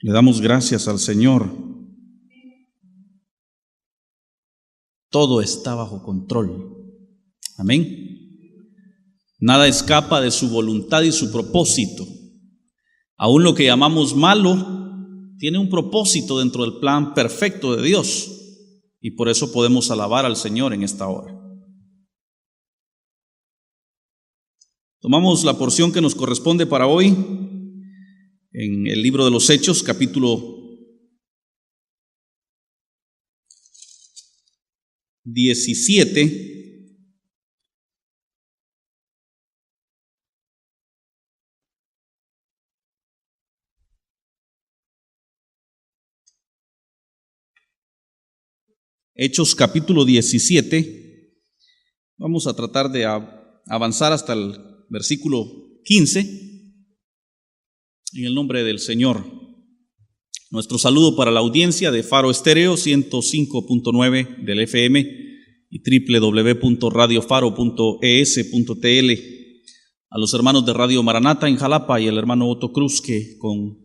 Le damos gracias al Señor. Todo está bajo control. Amén. Nada escapa de su voluntad y su propósito. Aún lo que llamamos malo tiene un propósito dentro del plan perfecto de Dios, y por eso podemos alabar al Señor en esta hora. Tomamos la porción que nos corresponde para hoy en el libro de los Hechos, capítulo 17. Hechos capítulo 17. Vamos a tratar de avanzar hasta el versículo 15. En el nombre del Señor. Nuestro saludo para la audiencia de Faro Estéreo 105.9 del FM y www.radiofaro.es.tl. A los hermanos de Radio Maranata en Jalapa y el hermano Otto Cruz, que con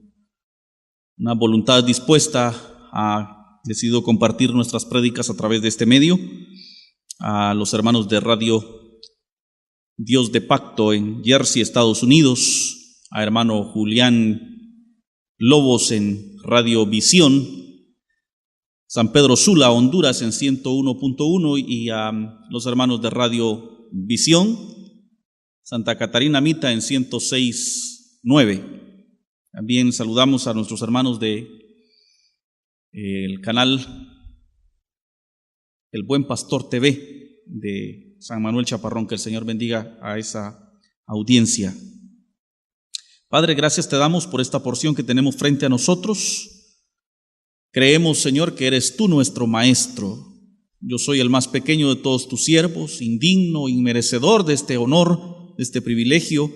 una voluntad dispuesta ha decidido compartir nuestras prédicas a través de este medio. A los hermanos de Radio Dios de Pacto en Jersey, Estados Unidos. A hermano Julián Lobos en Radio Visión, San Pedro Sula, Honduras en 101.1, y a los hermanos de Radio Visión, Santa Catarina Mita en 106.9. También saludamos a nuestros hermanos de el canal El Buen Pastor TV de San Manuel Chaparrón. Que el Señor bendiga a esa audiencia. Padre, gracias te damos por esta porción que tenemos frente a nosotros. Creemos, Señor, que eres tú nuestro Maestro. Yo soy el más pequeño de todos tus siervos, indigno, inmerecedor de este honor, de este privilegio,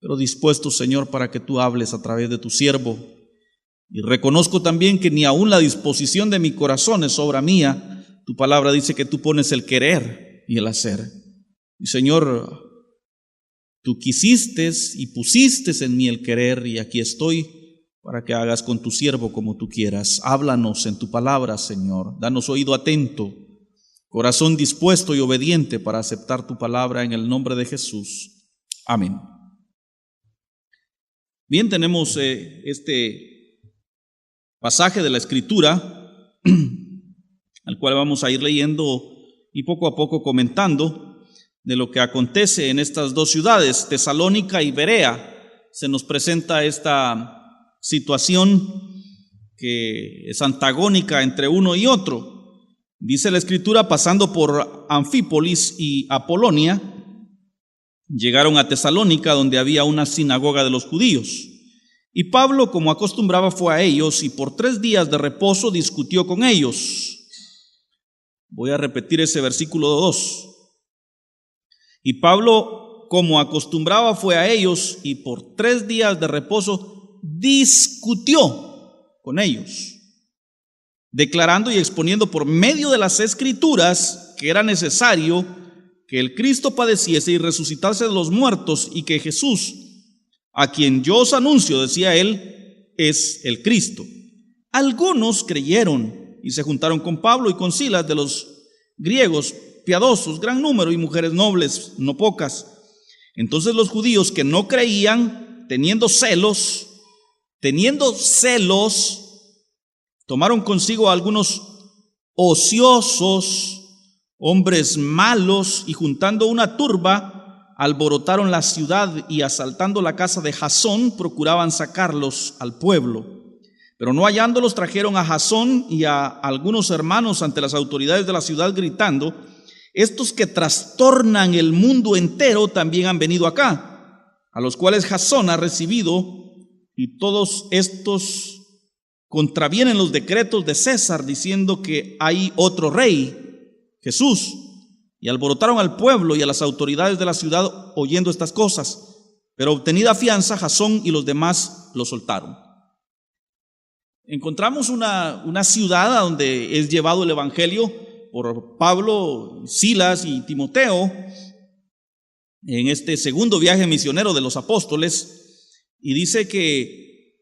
pero dispuesto, Señor, para que tú hables a través de tu siervo. Y reconozco también que ni aun la disposición de mi corazón es obra mía. Tu palabra dice que tú pones el querer y el hacer. Y, Señor, tú quisiste y pusiste en mí el querer, y aquí estoy para que hagas con tu siervo como tú quieras. Háblanos en tu palabra, Señor. Danos oído atento, corazón dispuesto y obediente para aceptar tu palabra en el nombre de Jesús. Amén. Bien, tenemos este pasaje de la Escritura, al cual vamos a ir leyendo y poco a poco comentando de lo que acontece en estas dos ciudades, Tesalónica y Berea. Se nos presenta esta situación que es antagónica entre uno y otro. Dice la Escritura: pasando por Anfípolis y Apolonia, llegaron a Tesalónica, donde había una sinagoga de los judíos. Y Pablo, como acostumbraba, fue a ellos y por 3 días de reposo discutió con ellos. Voy a repetir ese versículo 2. Y Pablo, como acostumbraba, fue a ellos y por 3 días de reposo discutió con ellos, declarando y exponiendo por medio de las Escrituras que era necesario que el Cristo padeciese y resucitase de los muertos, y que Jesús, a quien yo os anuncio, decía él, es el Cristo. Algunos creyeron y se juntaron con Pablo y con Silas, de los griegos piadosos, gran número, y mujeres nobles, no pocas. Entonces los judíos que no creían, teniendo celos, tomaron consigo a algunos ociosos, hombres malos, y juntando una turba, alborotaron la ciudad, y asaltando la casa de Jasón, procuraban sacarlos al pueblo. Pero no hallándolos, trajeron a Jasón y a algunos hermanos ante las autoridades de la ciudad, gritando: estos que trastornan el mundo entero también han venido acá, a los cuales Jasón ha recibido, y todos estos contravienen los decretos de César, diciendo que hay otro rey, Jesús. Y alborotaron al pueblo y a las autoridades de la ciudad oyendo estas cosas, pero obtenida fianza, Jasón y los demás lo soltaron. Encontramos una ciudad a donde es llevado el evangelio por Pablo, Silas y Timoteo en este segundo viaje misionero de los apóstoles, y dice que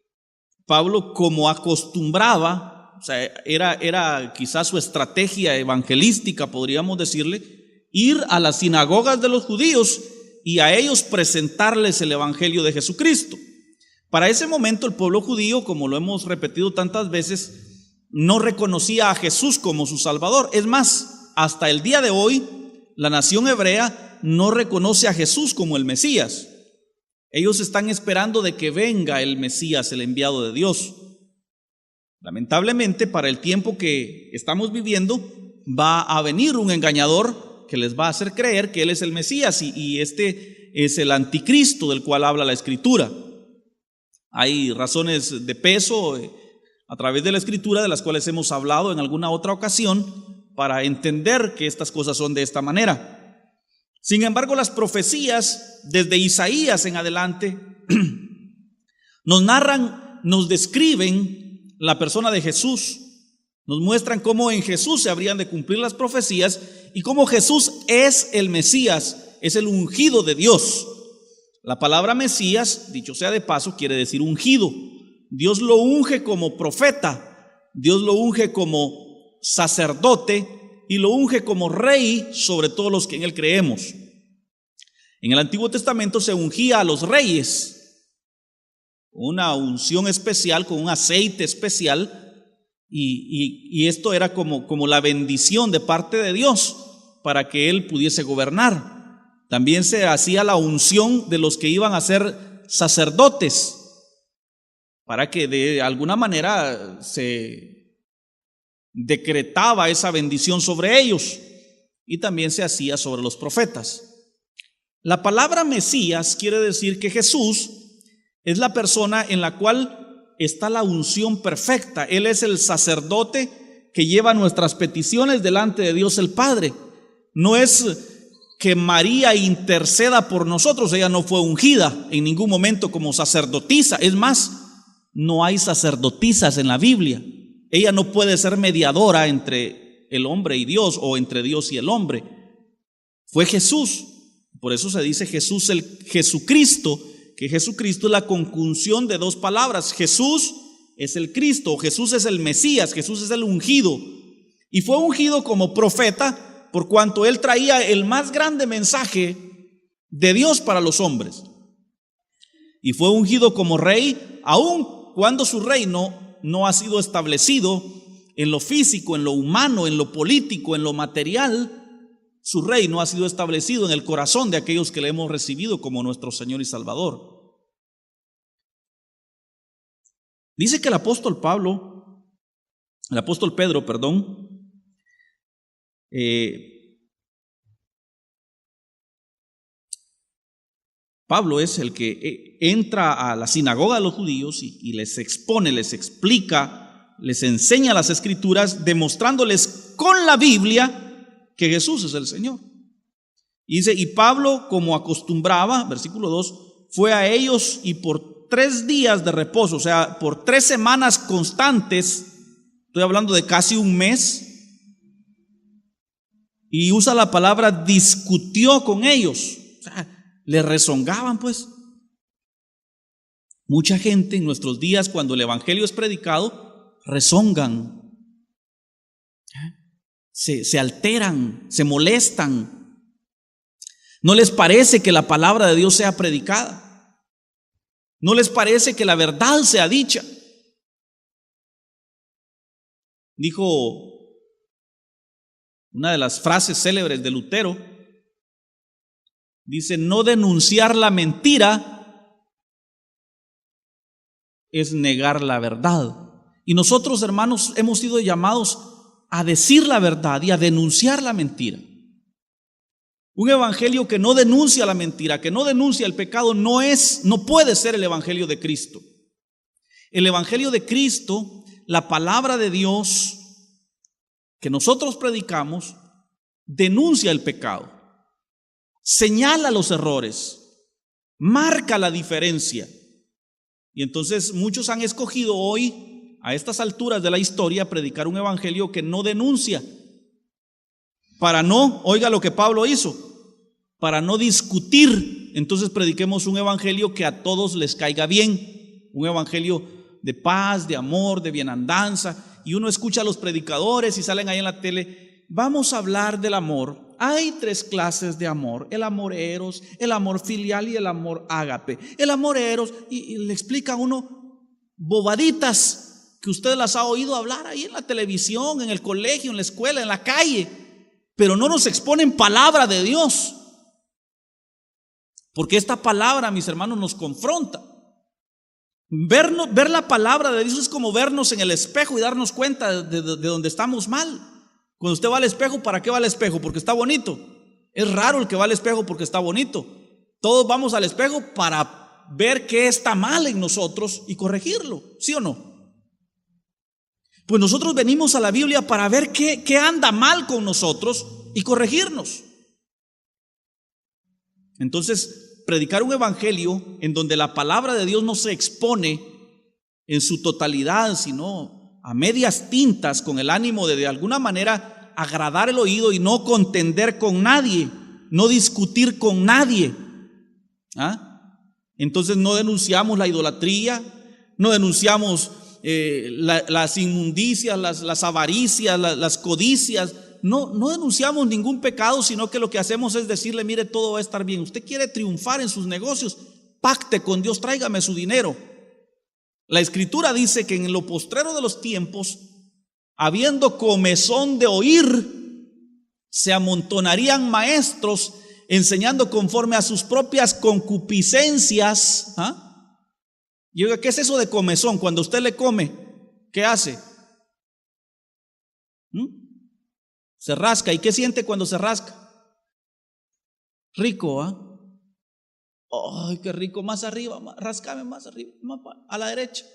Pablo, como acostumbraba, o sea, era quizás su estrategia evangelística, podríamos decirle, ir a las sinagogas de los judíos y a ellos presentarles el evangelio de Jesucristo. Para ese momento el pueblo judío, como lo hemos repetido tantas veces, no reconocía a Jesús como su Salvador. Es más, hasta el día de hoy, la nación hebrea no reconoce a Jesús como el Mesías. Ellos están esperando de que venga el Mesías, el enviado de Dios. Lamentablemente, para el tiempo que estamos viviendo, va a venir un engañador que les va a hacer creer que Él es el Mesías, y este es el anticristo del cual habla la Escritura. Hay razones de peso a través de la Escritura, de las cuales hemos hablado en alguna otra ocasión, para entender que estas cosas son de esta manera. Sin embargo, las profecías, desde Isaías en adelante, nos narran, nos describen la persona de Jesús, nos muestran cómo en Jesús se habrían de cumplir las profecías y cómo Jesús es el Mesías, es el ungido de Dios. La palabra Mesías, dicho sea de paso, quiere decir ungido. Dios lo unge como profeta, Dios lo unge como sacerdote y lo unge como rey sobre todos los que en Él creemos. En el Antiguo Testamento se ungía a los reyes, una unción especial, con un aceite especial, y esto era como la bendición de parte de Dios para que Él pudiese gobernar. También se hacía la unción de los que iban a ser sacerdotes, para que de alguna manera se decretaba esa bendición sobre ellos, y también se hacía sobre los profetas. La palabra Mesías quiere decir que Jesús es la persona en la cual está la unción perfecta. Él es el sacerdote que lleva nuestras peticiones delante de Dios el Padre. No es que María interceda por nosotros, ella no fue ungida en ningún momento como sacerdotisa. Es más, no hay sacerdotisas en la Biblia. Ella no puede ser mediadora entre el hombre y Dios, o entre Dios y el hombre. Fue Jesús. Por eso se dice Jesús, el Jesucristo, que Jesucristo es la conjunción de dos palabras. Jesús es el Cristo, Jesús es el Mesías, Jesús es el ungido. Y fue ungido como profeta por cuanto Él traía el más grande mensaje de Dios para los hombres. Y fue ungido como rey, aun cuando su reino no ha sido establecido en lo físico, en lo humano, en lo político, en lo material. Su reino ha sido establecido en el corazón de aquellos que le hemos recibido como nuestro Señor y Salvador. Dice que el apóstol Pedro, Pablo es el que entra a la sinagoga de los judíos y les expone, les explica, les enseña las Escrituras, demostrándoles con la Biblia que Jesús es el Señor. Y dice, y Pablo, como acostumbraba, versículo 2, fue a ellos y por 3 días de reposo, o sea, por 3 semanas constantes, estoy hablando de casi un mes, y usa la palabra discutió con ellos. O sea, le rezongaban pues. Mucha gente en nuestros días, cuando el evangelio es predicado, rezongan, se alteran, se molestan. No les parece que la palabra de Dios sea predicada, no les parece que la verdad sea dicha. Dijo una de las frases célebres de Lutero, dice: no denunciar la mentira es negar la verdad. Y nosotros, hermanos, hemos sido llamados a decir la verdad y a denunciar la mentira. Un evangelio que no denuncia la mentira, que no denuncia el pecado, no puede ser el evangelio de Cristo. El evangelio de Cristo, la palabra de Dios que nosotros predicamos, denuncia el pecado, señala los errores, marca la diferencia. Y entonces muchos han escogido hoy, a estas alturas de la historia, predicar un evangelio que no denuncia, para no, oiga lo que Pablo hizo, para no discutir. Entonces prediquemos un evangelio que a todos les caiga bien, un evangelio de paz, de amor, de bienandanza, y uno escucha a los predicadores y salen ahí en la tele, vamos a hablar del amor. Hay 3 clases de amor: el amor eros, el amor filial y el amor ágape. El amor eros, y le explica a uno bobaditas que usted las ha oído hablar ahí en la televisión, en el colegio, en la escuela, en la calle, pero no nos exponen palabra de Dios. Porque esta palabra, mis hermanos, nos confronta. Ver la palabra de Dios es como vernos en el espejo y darnos cuenta de donde estamos mal. Cuando usted va al espejo, ¿para qué va al espejo? Porque está bonito. Es raro el que va al espejo porque está bonito. Todos vamos al espejo para ver qué está mal en nosotros y corregirlo, ¿sí o no? Pues nosotros venimos a la Biblia para ver qué anda mal con nosotros y corregirnos. Entonces, predicar un evangelio en donde la palabra de Dios no se expone en su totalidad, sino a medias tintas, con el ánimo de alguna manera agradar el oído y no contender con nadie, no discutir con nadie. Entonces no denunciamos la idolatría, no denunciamos las inmundicias, las avaricias, las codicias. No denunciamos ningún pecado, sino que lo que hacemos es decirle: mire, todo va a estar bien. Usted quiere triunfar en sus negocios, pacte con Dios, tráigame su dinero. La Escritura dice que en lo postrero de los tiempos, habiendo comezón de oír, se amontonarían maestros enseñando conforme a sus propias concupiscencias. Y oiga, ¿qué es eso de comezón? Cuando usted le come, ¿qué hace? Se rasca. ¿Y qué siente cuando se rasca? Rico, ¡ay, qué rico! Más arriba, rascame más arriba, más a la derecha.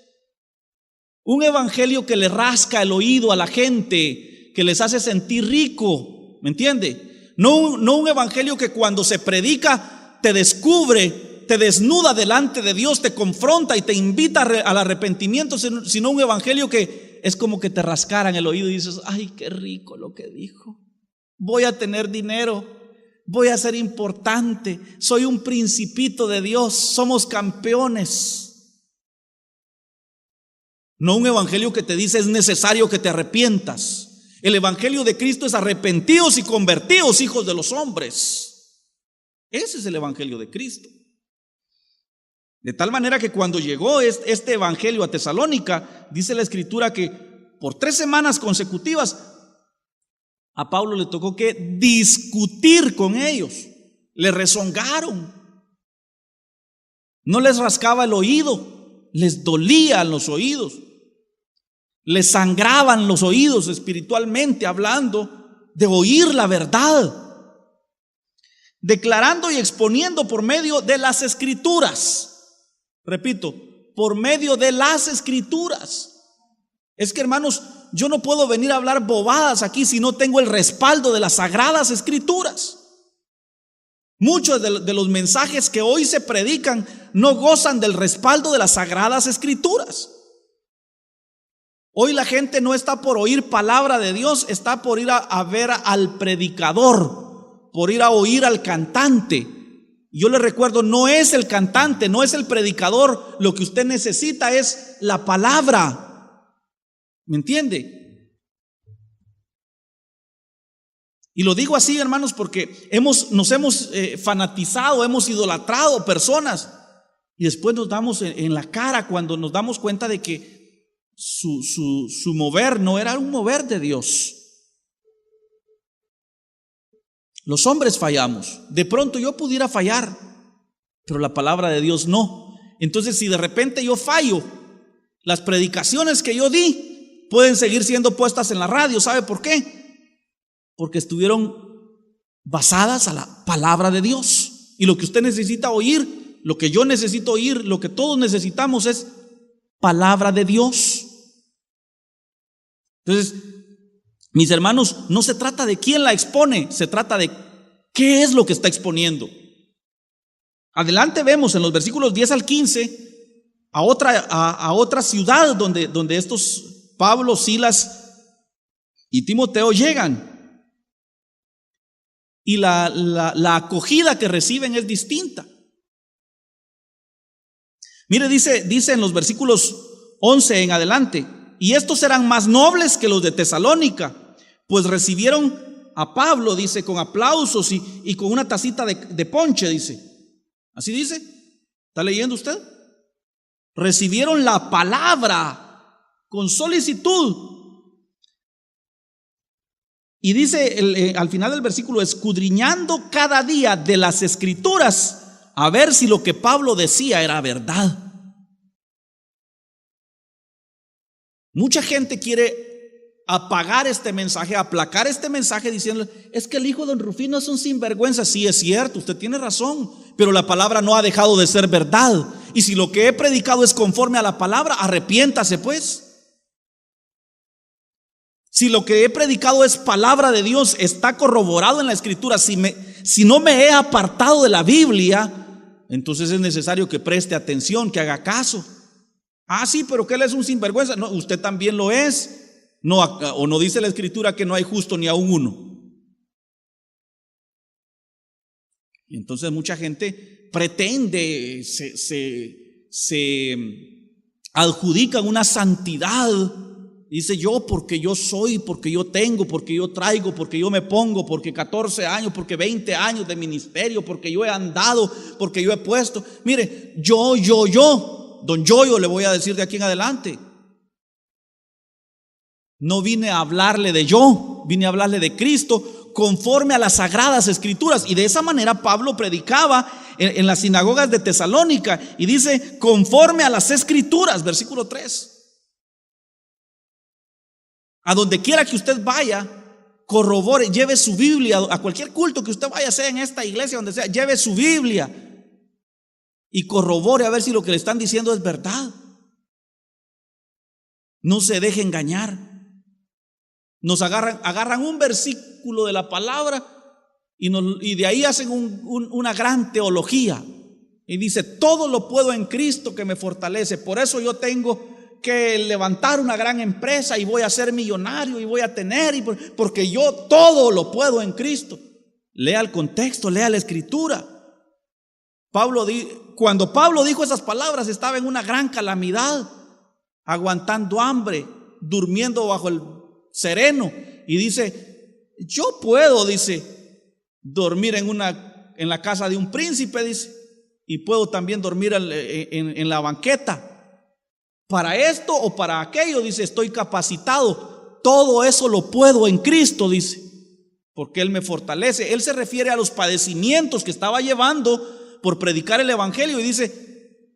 Un evangelio que le rasca el oído a la gente, que les hace sentir rico, ¿me entiende? No un evangelio que cuando se predica te descubre, te desnuda delante de Dios, te confronta y te invita al arrepentimiento, sino un evangelio que es como que te rascaran el oído y dices: ay, qué rico lo que dijo. Voy a tener dinero, voy a ser importante, soy un principito de Dios, somos campeones. No un evangelio que te dice: es necesario que te arrepientas. El evangelio de Cristo es: arrepentidos y convertidos, hijos de los hombres. Ese es el evangelio de Cristo. De tal manera que cuando llegó este evangelio a Tesalónica, dice la Escritura que por 3 semanas consecutivas a Pablo le tocó que discutir con ellos. Le rezongaron. No les rascaba el oído, les dolían los oídos, les sangraban los oídos espiritualmente, hablando de oír la verdad, declarando y exponiendo por medio de las Escrituras. Repito, por medio de las Escrituras. Es que, hermanos, yo no puedo venir a hablar bobadas aquí si no tengo el respaldo de las Sagradas Escrituras. Muchos de los mensajes que hoy se predican no gozan del respaldo de las Sagradas Escrituras. Hoy la gente no está por oír palabra de Dios, está por ir a ver al predicador, por ir a oír al cantante. Yo le recuerdo, no es el cantante, no es el predicador, lo que usted necesita es la palabra. ¿Me entiende? Y lo digo así, hermanos, porque nos hemos fanatizado, hemos idolatrado personas, y después nos damos en la cara cuando nos damos cuenta de que su mover no era un mover de Dios. Los hombres fallamos. De pronto yo pudiera fallar, pero la palabra de Dios no. Entonces, si de repente yo fallo, las predicaciones que yo di pueden seguir siendo puestas en la radio. ¿Sabe por qué? Porque estuvieron basadas a la palabra de Dios. Y lo que usted necesita oír, lo que yo necesito oír, lo que todos necesitamos es palabra de Dios. Entonces, mis hermanos, no se trata de quién la expone, se trata de qué es lo que está exponiendo. Adelante vemos en los versículos 10 al 15 a otra ciudad donde estos Pablo, Silas y Timoteo llegan. Y la acogida que reciben es distinta. Mire, dice en los versículos 11 en adelante. Y estos eran más nobles que los de Tesalónica, pues recibieron a Pablo, dice, con aplausos y con una tacita de ponche, dice. ¿Así dice? ¿Está leyendo usted? Recibieron la palabra con solicitud. Y dice al final del versículo, escudriñando cada día de las Escrituras, a ver si lo que Pablo decía era verdad. Mucha gente quiere apagar este mensaje, aplacar este mensaje diciendo, es que el hijo de don Rufino es un sinvergüenza. Sí, es cierto, usted tiene razón, pero la palabra no ha dejado de ser verdad. Y si lo que he predicado es conforme a la palabra, arrepiéntase pues. Si lo que he predicado es palabra de Dios, está corroborado en la Escritura, si no me he apartado de la Biblia, entonces es necesario que preste atención, que haga caso. Ah, sí, pero que él es un sinvergüenza. No, usted también lo es. No, o no dice la Escritura que no hay justo ni aun uno. Y entonces mucha gente pretende, se adjudican una santidad. Dice yo porque yo soy, porque yo tengo, porque yo traigo, porque yo me pongo, porque 14 años, porque 20 años de ministerio, porque yo he andado, porque yo he puesto. Mire, don Yoyo le voy a decir de aquí en adelante. No vine a hablarle de yo, vine a hablarle de Cristo conforme a las sagradas Escrituras. Y de esa manera Pablo predicaba en las sinagogas de Tesalónica y dice conforme a las Escrituras, versículo 3. A donde quiera que usted vaya, corrobore, lleve su Biblia, a cualquier culto que usted vaya, sea en esta iglesia, donde sea, lleve su Biblia y corrobore a ver si lo que le están diciendo es verdad. No se deje engañar. Nos agarran un versículo de la palabra y de ahí hacen una gran teología. Y dice, todo lo puedo en Cristo que me fortalece. Por eso yo tengo que levantar una gran empresa y voy a ser millonario y voy a tener, porque yo todo lo puedo en Cristo. Lea el contexto, lea la Escritura. Cuando Pablo dijo esas palabras, estaba en una gran calamidad, aguantando hambre, durmiendo bajo el sereno, y dice, yo puedo, dice, dormir en la casa de un príncipe, dice, y puedo también dormir en la banqueta. Para esto o para aquello, dice, estoy capacitado. Todo eso lo puedo en Cristo, dice, porque Él me fortalece. Él se refiere a los padecimientos que estaba llevando por predicar el evangelio y dice,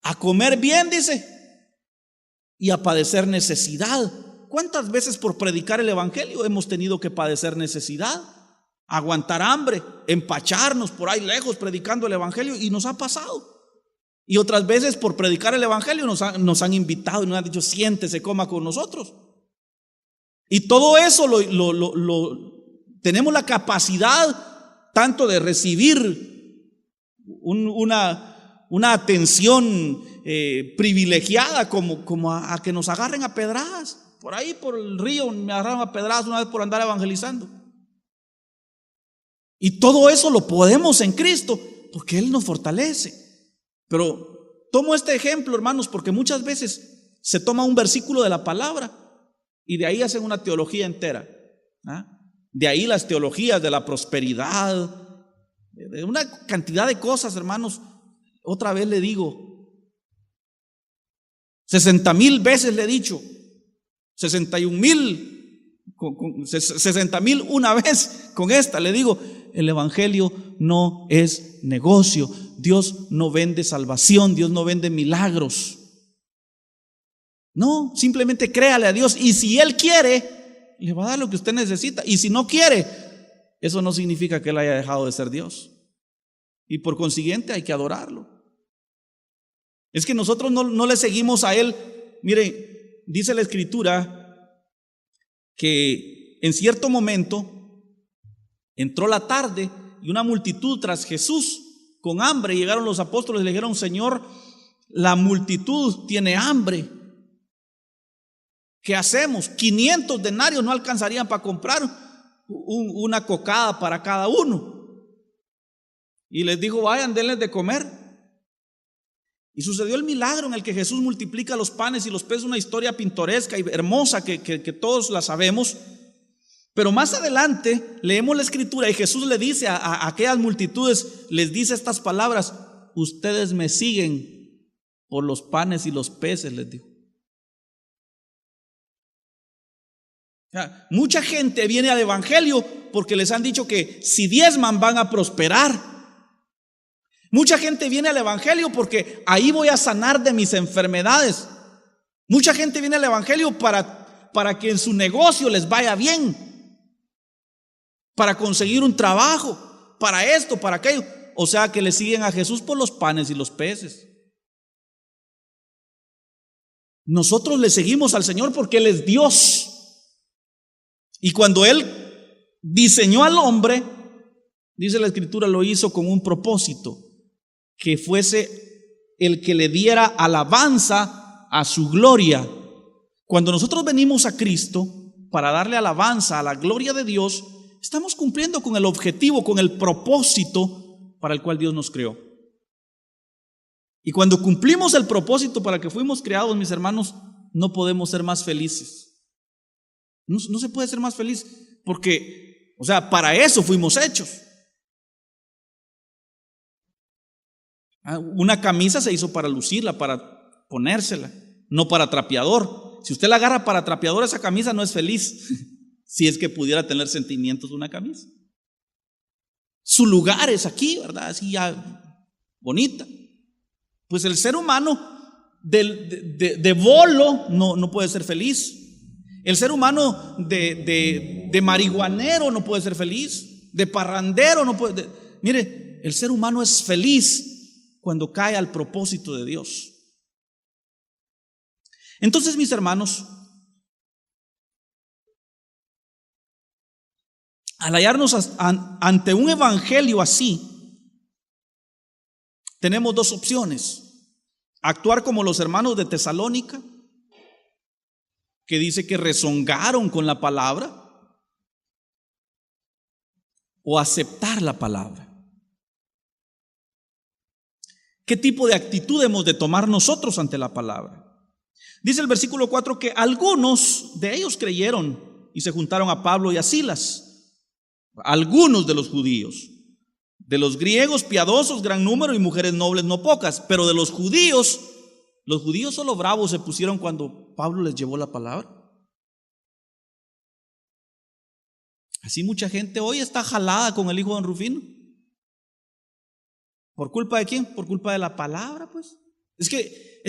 a comer bien, dice, y a padecer necesidad. ¿Cuántas veces por predicar el evangelio hemos tenido que padecer necesidad? Aguantar hambre, empacharnos por ahí lejos predicando el evangelio, y nos ha pasado. Y otras veces por predicar el evangelio nos han invitado y nos han dicho, siéntese, coma con nosotros. Y todo eso tenemos la capacidad tanto de recibir una atención privilegiada como a que nos agarren a pedradas. Por ahí por el río me agarraron a pedradas una vez por andar evangelizando. Y todo eso lo podemos en Cristo porque Él nos fortalece. Pero tomo este ejemplo, hermanos, porque muchas veces se toma un versículo de la palabra y de ahí hacen una teología entera. De ahí las teologías de la prosperidad, de una cantidad de cosas, hermanos. Otra vez le digo, 60,000 veces le he dicho, 61,000, 60,000 una vez con esta, le digo, el evangelio no es negocio. Dios no vende salvación, Dios no vende milagros. No, simplemente créale a Dios y si Él quiere, le va a dar lo que usted necesita. Y si no quiere, eso no significa que Él haya dejado de ser Dios. Y por consiguiente hay que adorarlo. Es que nosotros no le seguimos a Él. Mire, dice la Escritura que en cierto momento entró la tarde y una multitud tras Jesús con hambre. Llegaron los apóstoles y le dijeron, Señor, la multitud tiene hambre. ¿Qué hacemos? 500 denarios no alcanzarían para comprar una cocada para cada uno. Y les dijo, vayan, denles de comer. Y sucedió el milagro en el que Jesús multiplica los panes y los peces, una historia pintoresca y hermosa que todos la sabemos. Pero más adelante leemos la escritura y Jesús le dice a aquellas multitudes, les dice estas palabras: ustedes me siguen por los panes y los peces, les dijo. O sea, mucha gente viene al evangelio porque les han dicho que si diezman van a prosperar. Mucha gente viene al evangelio porque ahí voy a sanar de mis enfermedades. Mucha gente viene al evangelio para que en su negocio les vaya bien, para conseguir un trabajo, para esto, para aquello. O sea que le siguen a Jesús por los panes y los peces. Nosotros le seguimos al Señor porque Él es Dios. Y cuando Él diseñó al hombre, dice la escritura, lo hizo con un propósito: que fuese el que le diera alabanza a su gloria. Cuando nosotros venimos a Cristo para darle alabanza a la gloria de Dios, estamos cumpliendo con el objetivo, con el propósito para el cual Dios nos creó. Y cuando cumplimos el propósito para que fuimos creados, mis hermanos, no podemos ser más felices. No se puede ser más feliz porque, o sea, para eso fuimos hechos. Una camisa se hizo para lucirla, para ponérsela, no para trapeador. Si usted la agarra para trapeador, esa camisa no es feliz. Si es que pudiera tener sentimientos de una camisa. Su lugar es aquí, ¿verdad? Así ya bonita. Pues el ser humano de bolo no puede ser feliz. El ser humano de marihuanero no puede ser feliz. De parrandero no puede. Mire, el ser humano es feliz cuando cae al propósito de Dios. Entonces, mis hermanos, al hallarnos ante un evangelio así, tenemos dos opciones: actuar como los hermanos de Tesalónica, que dice que rezongaron con la palabra, o aceptar la palabra. ¿Qué tipo de actitud hemos de tomar nosotros ante la palabra? Dice el versículo 4 que algunos de ellos creyeron y se juntaron a Pablo y a Silas. Algunos de los judíos. De los griegos piadosos, gran número, y mujeres nobles no pocas. Pero de los judíos solo bravos se pusieron cuando Pablo les llevó la palabra. Así mucha gente hoy está jalada con el hijo de don Rufino. ¿Por culpa de quién? Por culpa de la palabra, pues. Es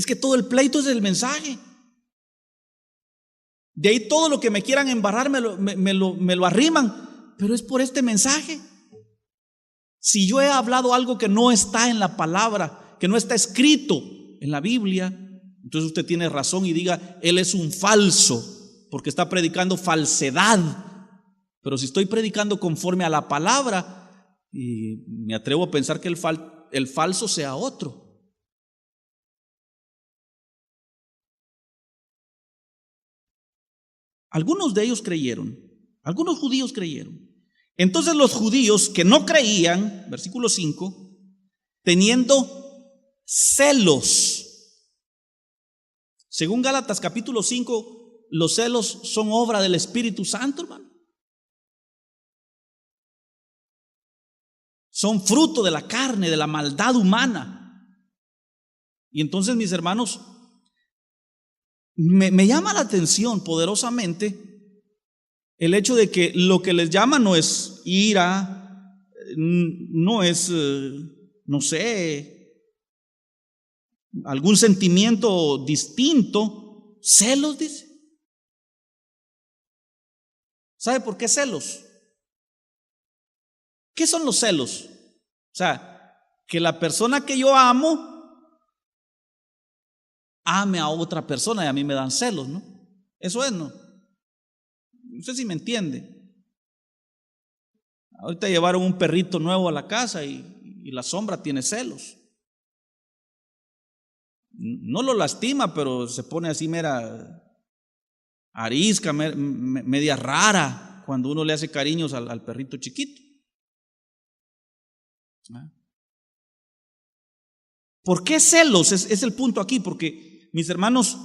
que todo el pleito es del mensaje. De ahí todo lo que me quieran embarrar me lo arriman, pero es por este mensaje. Si yo he hablado algo que no está en la palabra, que no está escrito en la Biblia, entonces usted tiene razón y diga: él es un falso, porque está predicando falsedad. Pero si estoy predicando conforme a la palabra, y me atrevo a pensar que el falso sea otro. Algunos de ellos creyeron, algunos judíos creyeron. Entonces los judíos que no creían, versículo 5, teniendo celos. Según Gálatas capítulo 5, los celos son obra del Espíritu Santo, hermano. Son fruto de la carne, de la maldad humana. Y entonces, mis hermanos, me llama la atención poderosamente el hecho de que lo que les llama no es ira, no es, no sé, algún sentimiento distinto. Celos, dice. ¿Sabe por qué celos? ¿Qué son los celos? O sea, que la persona que yo amo ame a otra persona y a mí me dan celos, ¿no? Eso es, ¿no? No sé si me entiende. Ahorita llevaron un perrito nuevo a la casa y la sombra tiene celos. No lo lastima, pero se pone así mera arisca, media rara cuando uno le hace cariños al perrito chiquito. ¿Por qué celos? Es el punto aquí, porque, mis hermanos,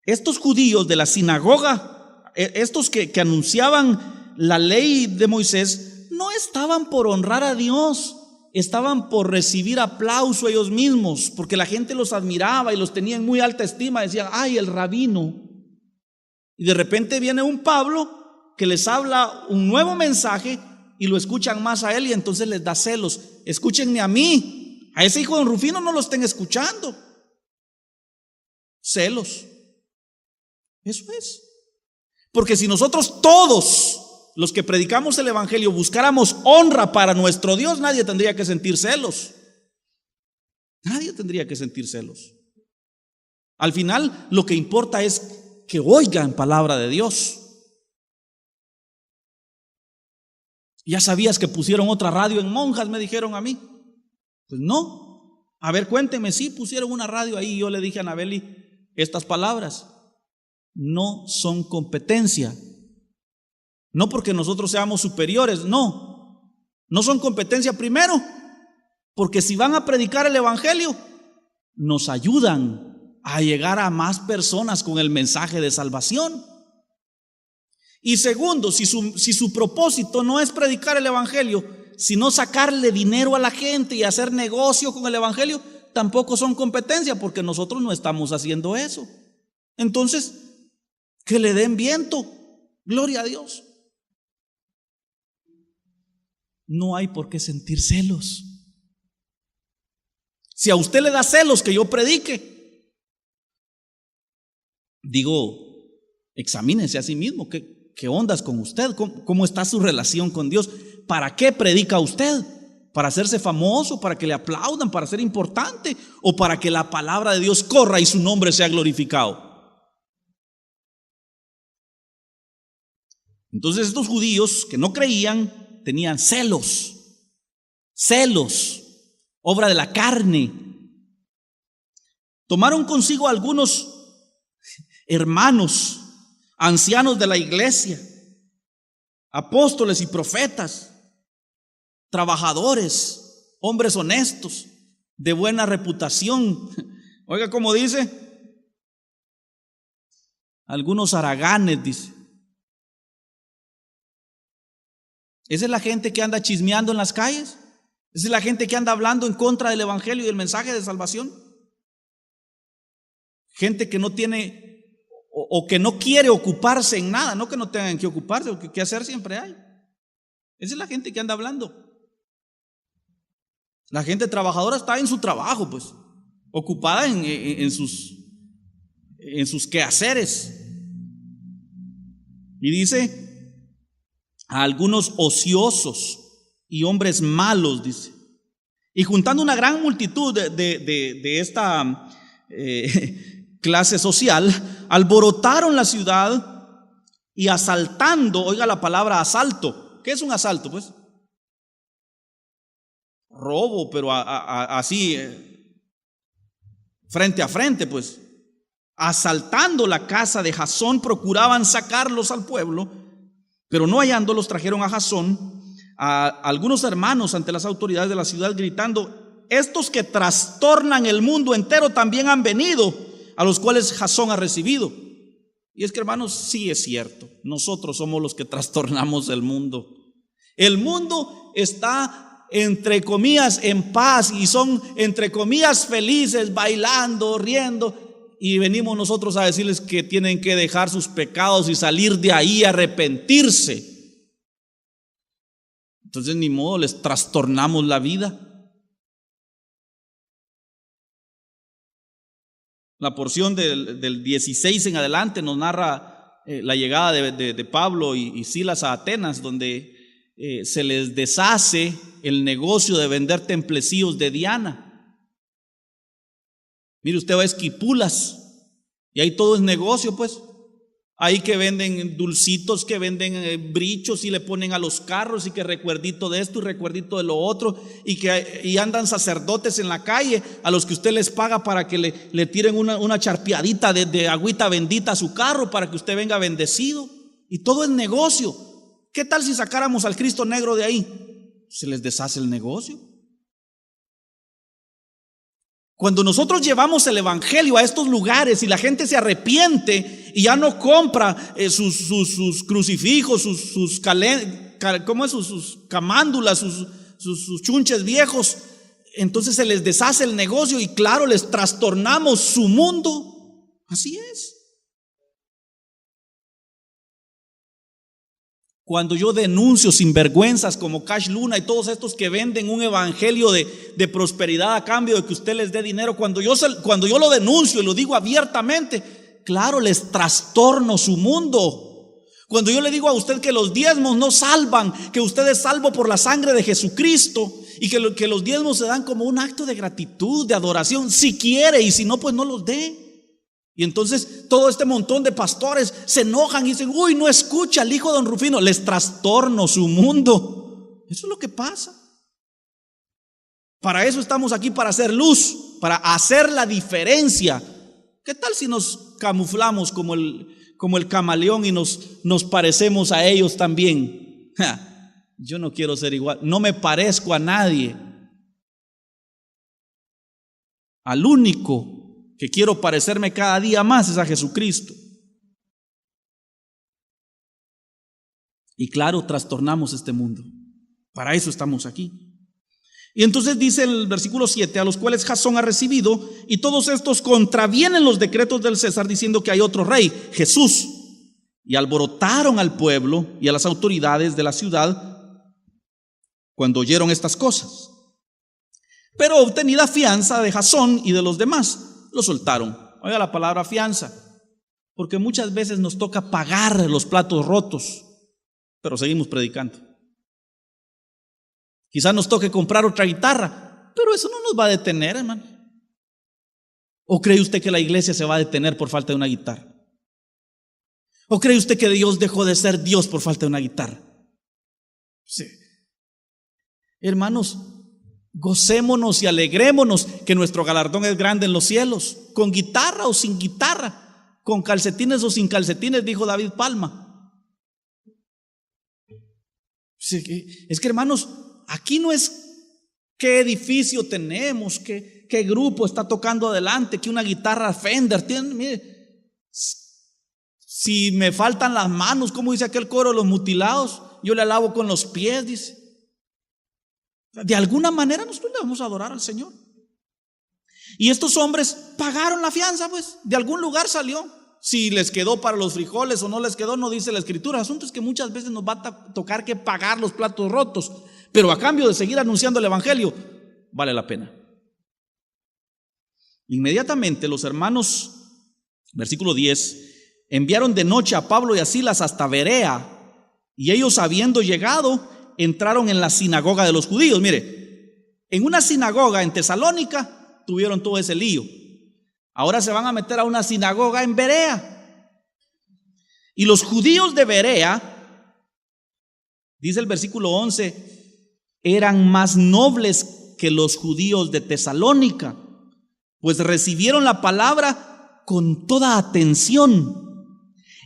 estos judíos de la sinagoga, estos que anunciaban la ley de Moisés, no estaban por honrar a Dios, estaban por recibir aplauso ellos mismos, porque la gente los admiraba y los tenía en muy alta estima. Decían, ay, el rabino. Y de repente viene un Pablo que les habla un nuevo mensaje y lo escuchan más a él, y entonces les da celos. Escúchenme a mí, a ese hijo de Rufino no lo estén escuchando. Celos. Eso es. Porque si nosotros todos los que predicamos el evangelio buscáramos honra para nuestro Dios, nadie tendría que sentir celos. Nadie tendría que sentir celos. Al final, lo que importa es que oigan palabra de Dios. ¿Ya sabías que pusieron otra radio en Monjas? Me dijeron a mí. Pues no. A ver, cuénteme. Sí, pusieron una radio ahí. Yo le dije a Anabeli estas palabras: no son competencia. No porque nosotros seamos superiores, no. No son competencia primero, porque si van a predicar el evangelio, nos ayudan a llegar a más personas con el mensaje de salvación. Y segundo, si su propósito no es predicar el evangelio, sino sacarle dinero a la gente y hacer negocio con el evangelio, tampoco son competencia, porque nosotros no estamos haciendo eso. Entonces, que le den viento, gloria a Dios. No hay por qué sentir celos. Si a usted le da celos que yo predique, digo, examínese a sí mismo. ¿Qué ondas con usted? ¿Cómo está su relación con Dios? ¿Para qué predica usted? ¿Para hacerse famoso? ¿Para que le aplaudan? ¿Para ser importante? ¿O para que la palabra de Dios corra y su nombre sea glorificado? Entonces estos judíos que no creían tenían celos, obra de la carne. Tomaron consigo a algunos hermanos, ancianos de la iglesia, apóstoles y profetas, trabajadores, hombres honestos, de buena reputación. Oiga cómo dice, algunos haraganes, dice. Esa es la gente que anda chismeando en las calles. Esa es la gente que anda hablando en contra del evangelio y del mensaje de salvación. Gente que no tiene o que no quiere ocuparse en nada. No que no tengan que ocuparse, porque que hacer siempre hay. Esa es la gente que anda hablando. La gente trabajadora está en su trabajo, pues, ocupada en sus quehaceres. Y dice, a algunos ociosos y hombres malos, dice. Y juntando una gran multitud de esta clase social, alborotaron la ciudad y asaltando, oiga la palabra asalto. ¿Qué es un asalto? Pues robo, pero así, frente a frente, pues. Asaltando la casa de Jasón, procuraban sacarlos al pueblo, pero no hallándolos, trajeron a Jasón, a algunos hermanos ante las autoridades de la ciudad, gritando: estos que trastornan el mundo entero también han venido, a los cuales Jasón ha recibido. Y es que, hermanos, sí es cierto, nosotros somos los que trastornamos el mundo. El mundo está, entre comillas, en paz, y son, entre comillas, felices, bailando, riendo. Y venimos nosotros a decirles que tienen que dejar sus pecados y salir de ahí, arrepentirse. Entonces, ni modo, les trastornamos la vida. La porción del 16 en adelante nos narra la llegada de Pablo y Silas a Atenas, donde se les deshace el negocio de vender templecillos de Diana. Mire, usted va a Esquipulas y ahí todo es negocio, pues. Ahí que venden dulcitos, que venden brichos y le ponen a los carros, y que recuerdito de esto y recuerdito de lo otro, y andan sacerdotes en la calle a los que usted les paga para que le tiren una charpeadita de agüita bendita a su carro para que usted venga bendecido. Y todo es negocio. ¿Qué tal si sacáramos al Cristo negro de ahí? Se les deshace el negocio. Cuando nosotros llevamos el evangelio a estos lugares y la gente se arrepiente y ya no compra sus crucifijos, sus camándulas, sus chunches viejos, entonces se les deshace el negocio y claro, les trastornamos su mundo. Así es. Cuando yo denuncio sinvergüenzas como Cash Luna y todos estos que venden un evangelio de prosperidad a cambio de que usted les dé dinero, cuando yo lo denuncio y lo digo abiertamente, claro, les trastorno su mundo. Cuando yo le digo a usted que los diezmos no salvan, que usted es salvo por la sangre de Jesucristo y que los diezmos se dan como un acto de gratitud, de adoración, si quiere, y si no, pues no los dé. Y entonces todo este montón de pastores se enojan y dicen: uy, no escucha al hijo de don Rufino. Les trastorno su mundo. Eso es lo que pasa. Para eso estamos aquí, para hacer luz, para hacer la diferencia. ¿Qué tal si nos camuflamos como el camaleón y nos parecemos a ellos también? Yo no quiero ser igual, no me parezco a nadie. Al único que quiero parecerme cada día más es a Jesucristo. Y claro, trastornamos este mundo. Para eso estamos aquí. Y entonces dice el versículo 7: a los cuales Jasón ha recibido, y todos estos contravienen los decretos del César, diciendo que hay otro rey, Jesús. Y alborotaron al pueblo y a las autoridades de la ciudad cuando oyeron estas cosas. Pero obtenida fianza de Jasón y de los demás, lo soltaron. Oiga la palabra fianza, porque muchas veces nos toca pagar los platos rotos, pero seguimos predicando. Quizás nos toque comprar otra guitarra, pero eso no nos va a detener, hermano. ¿O cree usted que la iglesia se va a detener por falta de una guitarra? ¿O cree usted que Dios dejó de ser Dios por falta de una guitarra? Sí. Hermanos, gocémonos y alegrémonos que nuestro galardón es grande en los cielos, con guitarra o sin guitarra, con calcetines o sin calcetines, dijo David Palma. Es que, hermanos, aquí no es qué edificio tenemos, qué grupo está tocando adelante, que una guitarra Fender tiene. Mire, si me faltan las manos, como dice aquel coro de los mutilados, yo le alabo con los pies, dice. De alguna manera nosotros le vamos a adorar al Señor. Y estos hombres pagaron la fianza, pues de algún lugar salió. Si les quedó para los frijoles o no les quedó, no dice la Escritura. El asunto es que muchas veces nos va a tocar que pagar los platos rotos, pero a cambio de seguir anunciando el evangelio, vale la pena. Inmediatamente los hermanos, versículo 10, enviaron de noche a Pablo y a Silas hasta Berea, y ellos, habiendo llegado, entraron en la sinagoga de los judíos. Mire, en una sinagoga en Tesalónica tuvieron todo ese lío. Ahora se van a meter a una sinagoga en Berea. Y los judíos de Berea, dice el versículo 11, eran más nobles que los judíos de Tesalónica, pues recibieron la palabra con toda atención,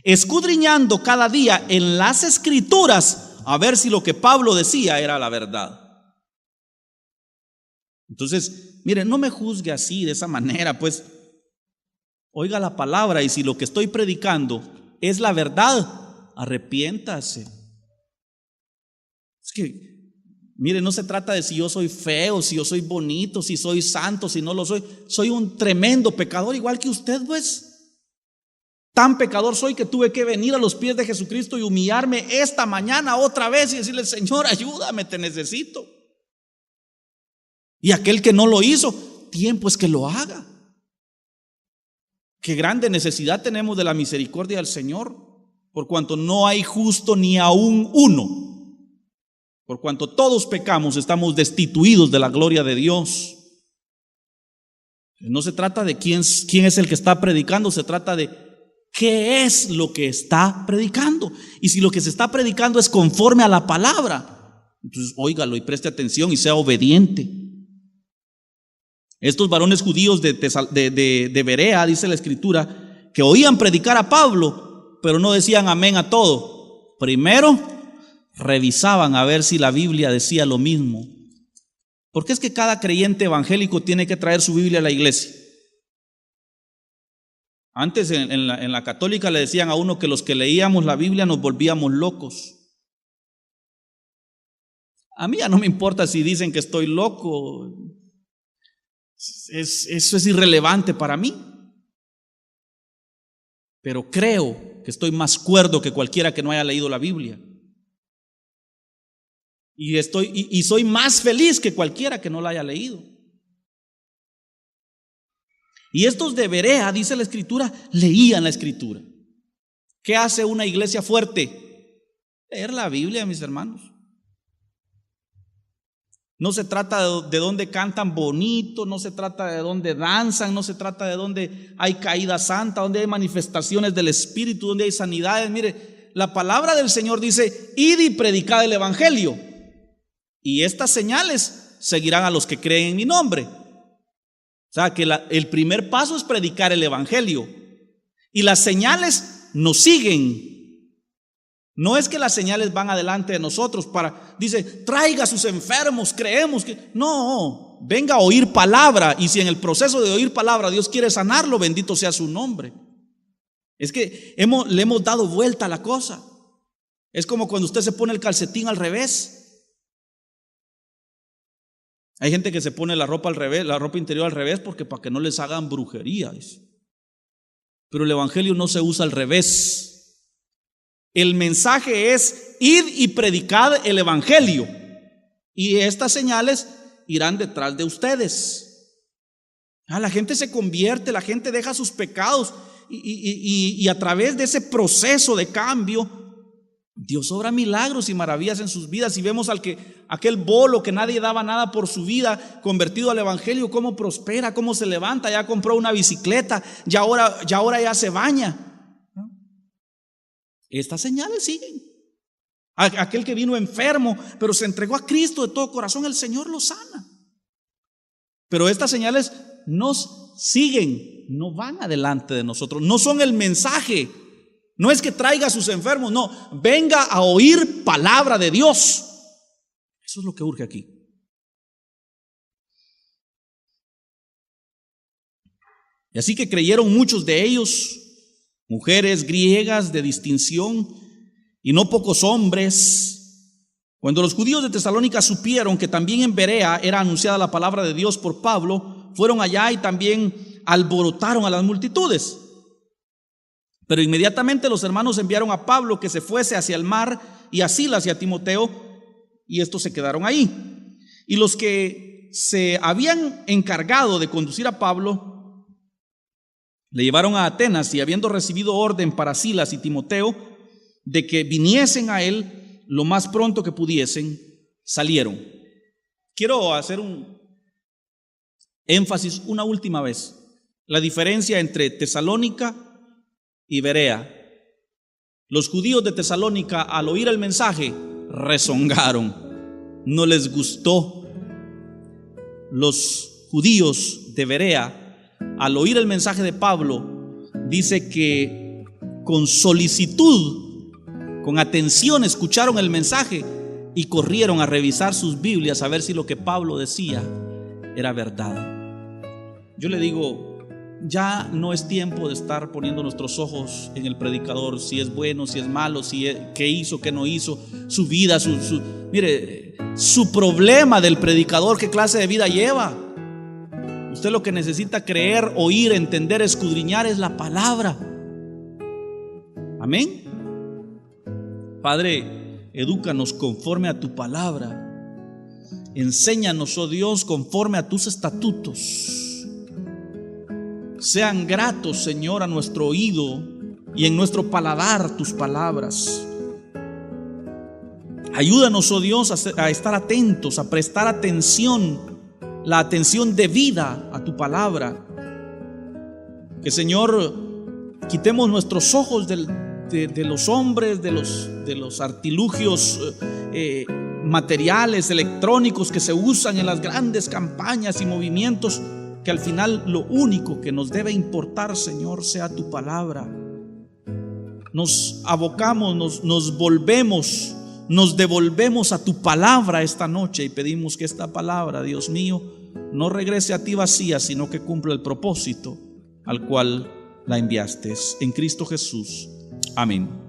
escudriñando cada día en las Escrituras a ver si lo que Pablo decía era la verdad. Entonces, mire, no me juzgue así, de esa manera, pues oiga la palabra, y si lo que estoy predicando es la verdad, arrepiéntase. Es que, mire, no se trata de si yo soy feo, si yo soy bonito, si soy santo, si no lo soy. Soy un tremendo pecador, igual que usted, pues. Tan pecador soy que tuve que venir a los pies de Jesucristo y humillarme esta mañana otra vez y decirle: Señor, ayúdame, te necesito. Y aquel que no lo hizo, tiempo es que lo haga. Qué grande necesidad tenemos de la misericordia del Señor, por cuanto no hay justo ni aún uno. Por cuanto todos pecamos, estamos destituidos de la gloria de Dios. No se trata de quién es el que está predicando, se trata de ¿qué es lo que está predicando? Y si lo que se está predicando es conforme a la palabra, entonces óigalo y preste atención y sea obediente. Estos varones judíos de Berea, dice la Escritura, que oían predicar a Pablo, pero no decían amén a todo. Primero revisaban a ver si la Biblia decía lo mismo. ¿Por qué es que cada creyente evangélico tiene que traer su Biblia a la iglesia? Antes en la católica le decían a uno que los que leíamos la Biblia nos volvíamos locos. A mí ya no me importa si dicen que estoy loco. Eso es irrelevante para mí. Pero creo que estoy más cuerdo que cualquiera que no haya leído la Biblia. Y soy más feliz que cualquiera que no la haya leído. Y estos de Berea, dice la Escritura, leían la Escritura. ¿Qué hace una iglesia fuerte? Leer la Biblia, mis hermanos. No se trata de dónde cantan bonito, no se trata de dónde danzan, no se trata de dónde hay caída santa, dónde hay manifestaciones del Espíritu, dónde hay sanidades. Mire, la palabra del Señor dice: id y predicad el Evangelio, y estas señales seguirán a los que creen en mi nombre. O sea que el primer paso es predicar el Evangelio, y las señales nos siguen. No es que las señales van adelante de nosotros dice, traiga a sus enfermos, creemos que... No, venga a oír palabra, y si en el proceso de oír palabra Dios quiere sanarlo, bendito sea su nombre. Es que le hemos dado vuelta a la cosa. Es como cuando usted se pone el calcetín al revés. Hay gente que se pone la ropa al revés, la ropa interior al revés, porque para que no les hagan brujería. Pero el Evangelio no se usa al revés. El mensaje es: id y predicad el Evangelio, y estas señales irán detrás de ustedes. La gente se convierte, la gente deja sus pecados, y a través de ese proceso de cambio Dios obra milagros y maravillas en sus vidas. Y vemos aquel bolo que nadie daba nada por su vida, convertido al Evangelio, cómo prospera, cómo se levanta, ya compró una bicicleta, ya ahora ya se baña. Estas señales siguen. Aquel que vino enfermo, pero se entregó a Cristo de todo corazón, el Señor lo sana. Pero estas señales nos siguen, no van adelante de nosotros, no son el mensaje. No es que traiga a sus enfermos, no, venga a oír palabra de Dios. Eso es lo que urge aquí. Y así que creyeron muchos de ellos, mujeres griegas de distinción y no pocos hombres. Cuando los judíos de Tesalónica supieron que también en Berea era anunciada la palabra de Dios por Pablo, fueron allá y también alborotaron a las multitudes. Pero inmediatamente los hermanos enviaron a Pablo que se fuese hacia el mar, y a Silas y a Timoteo, y estos se quedaron ahí. Y los que se habían encargado de conducir a Pablo le llevaron a Atenas, y habiendo recibido orden para Silas y Timoteo de que viniesen a él lo más pronto que pudiesen, salieron. Quiero hacer un énfasis una última vez: la diferencia entre Tesalónica y Berea. Los judíos de Tesalónica, al oír el mensaje, rezongaron, no les gustó. Los judíos de Berea, al oír el mensaje de Pablo, dice que con solicitud, con atención escucharon el mensaje y corrieron a revisar sus Biblias a ver si lo que Pablo decía era verdad. Yo le digo, ya no es tiempo de estar poniendo nuestros ojos en el predicador, si es bueno, si es malo, qué hizo, qué no hizo, su vida, mire, su problema del predicador, qué clase de vida lleva. Usted lo que necesita creer, oír, entender, escudriñar es la palabra. Amén. Padre, edúcanos conforme a tu palabra. Enséñanos, oh Dios, conforme a tus estatutos. Sean gratos, Señor, a nuestro oído y en nuestro paladar tus palabras. Ayúdanos, oh Dios, a estar atentos, a prestar atención, la atención debida a tu palabra. Que, Señor, quitemos nuestros ojos de los hombres, de los artilugios materiales, electrónicos que se usan en las grandes campañas y movimientos, que al final lo único que nos debe importar, Señor, sea tu palabra. Nos abocamos, nos volvemos nos devolvemos a tu palabra esta noche y pedimos que esta palabra, Dios mío, no regrese a ti vacía, sino que cumpla el propósito al cual la enviaste. En Cristo Jesús. Amén.